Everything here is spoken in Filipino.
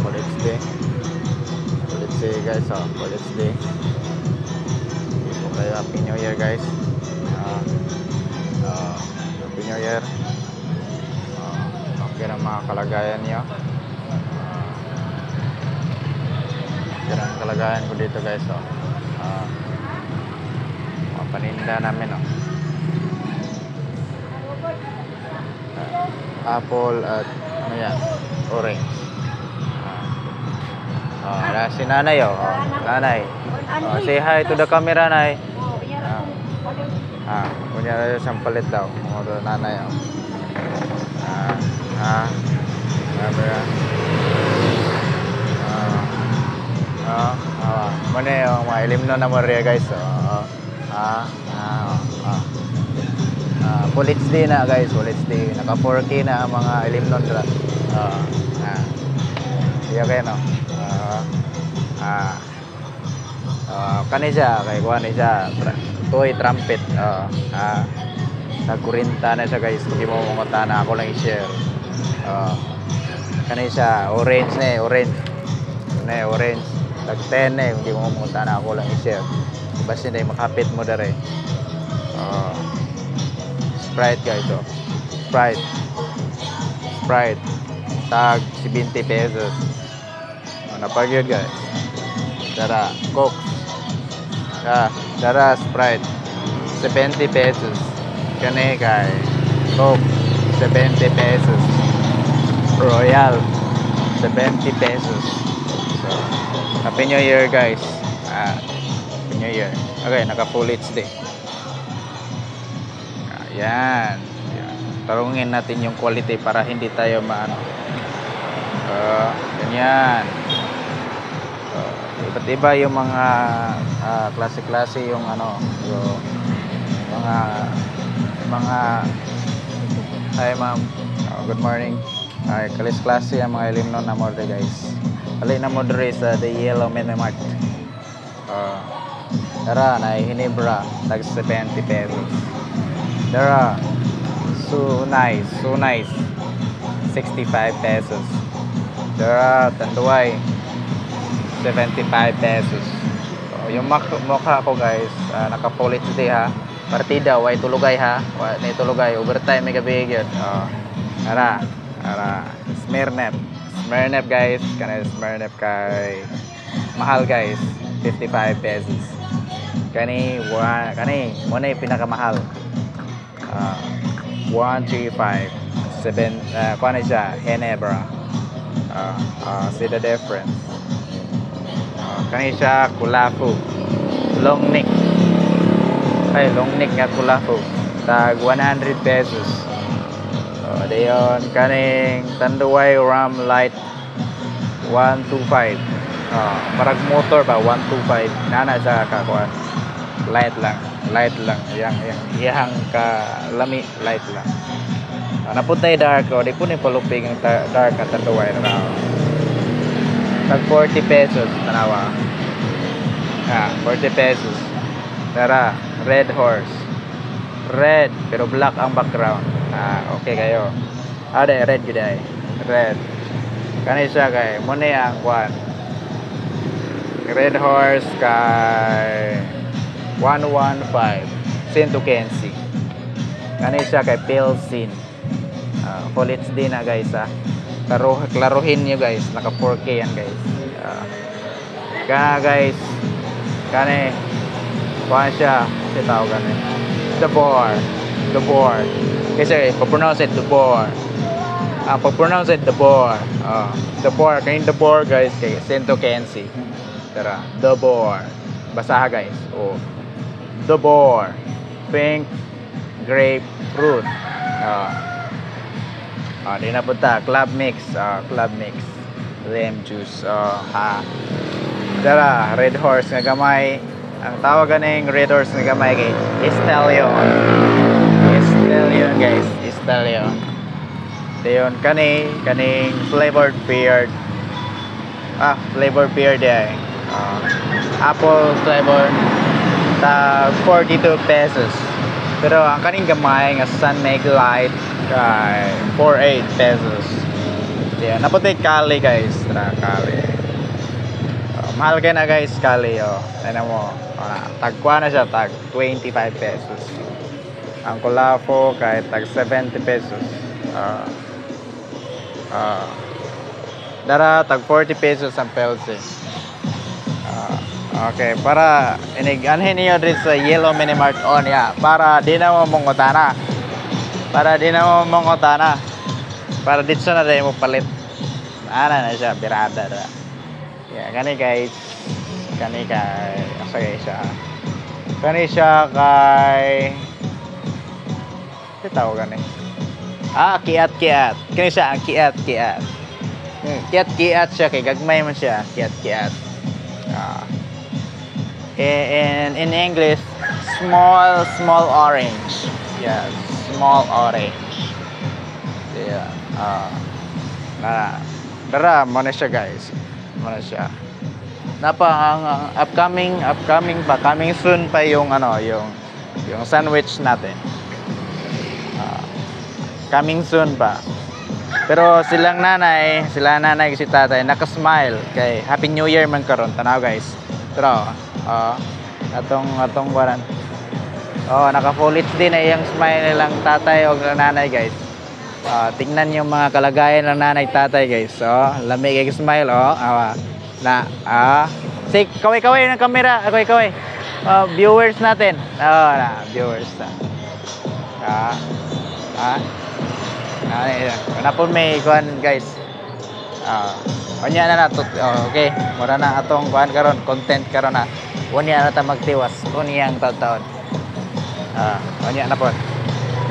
College day. College day guys, college day. So kayo, Happy New Year guys. Happy New Year. Okay na mga kalagayan niyo. Okay na ang kalagayan ko dito guys. Mga paninda namin. Apple at ano yan, orange. Si nanay nanay. Say hi to the camera, nay. Punya siyang palit daw. Nanay. Mana yung mga ilimno na mo rin guys. College day na guys, college day. Naka 4K na ang mga ilimnon dra. Iya kayo no. Kani siya, kay kuha ni siya. Toy trumpet. Nagkurinta na siya guys. Hindi mo mamunta na ako lang i-share. Kani siya, orange na orange. Orange. Tag 10 hindi mo mamunta na ako lang i-share. Diba siya na makapit mo dere. Sprite guys, Sprite. Tag 20 pesos. Napag-yun guys. Dara, Coke. Dara, Sprite. 70 pesos. Kani kay Coke. 70 pesos. Royal. 70 pesos. So, Happy New Year guys. Happy New Year. Okay, naka-college day. Yan. Tarungin natin yung quality para hindi tayo maano. Ganyan. Iba't iba yung mga klase-klase yung ano, yung mga hi ma'am. Good morning. Klase ang mga ilimnon na model guys. Alay na model sa the yellow menu mart. Tara na hinibra tag 70 pesos. Dara, so nice, 65 pesos. Dara, tanduay, 75 pesos. So, yung mukha ko guys, naka-polish day ha. Partida, way tulugay ha. Way tulugay, overtime may gabi yun. Dara, Smirnep guys. Kana Smirnep kay mahal guys, 55 pesos. Kani muna yung pinakamahal. 135 7 kuha na siya Ginebra. See the difference. Kani siya Kulafu long neck nga Kulafu tag 100 pesos. Dayon kaning Tanduay Ram Light 125. Parang motor ba 125 nana sa kakuan. Light lang yang ka lami light lang. Napuntay dark di po ni paluping ang dark at tanduay na tag 40 pesos tanawa. 40 pesos. Tara, red horse. Red pero black ang background. Okay kayo. Red gid red. Kani siya kay mo ni ang kwan. Red horse kay 115 Saint Kensi. Kani siya kay Pilsin. College din na guys klaruhin nyo guys, naka 4K yan guys. Guys, kani kuha siya kasi tao gani the board kasi pag-pronounce it the board. Pag-pronounce it the board. Kanin the board guys kay Saint Kensi. Tara, the board basaha guys. The board pink grapefruit. Di na punta club mix lime juice. Dara, red horse nga gamay. Ang tawag ganing red horse nga gamay kay Stallion guys, Stallion. Dayon kaning flavored beer. Flavored beer day. Apple flavor ta 42 pesos. Pero ang kaning gamay nga Sun Meg Light kay 48 pesos. Yeah, naputi Kali guys. Tara, Kali. Mahal kayo na guys, Kali. Tignan mo. Tagkuha na siya, tag 25 pesos. Ang kulafo kahit tag 70 pesos. Dara tag 40 pesos ang pelsi. Okay, para anhin niyo dito sa Yellow Mini Mart on ya. Para di na mo mongotana. Para dito na rin mo palit. Ana na siya, birada na. Yeah, gani guys. Gani kay asagay siya. Gani siya kay tawag gani. Kiat. Kani siya ang kiat. Kiat siya kay gagmay man siya, kiat. In English, small orange. Yeah, small orange. Yeah. Dara mo na siya guys. Mo na siya. Ang coming soon pa yung yung sandwich natin. Coming soon pa. Pero sila nanay si tatay naka-smile kay Happy New Year man karon tanaw guys. Pero atong waran. Naka-full HD na yung smile nilang tatay o nanay guys. Tingnan yung mga kalagayan ng nanay tatay guys. Lamig yung smile say kaway ng camera, kaway. Viewers natin. Viewers na. Napon may kuan guys. Unya na okay. Mura na atong kuan karon, content karon na. Unya na ta magtiwas. Unyang taon. Unya na po.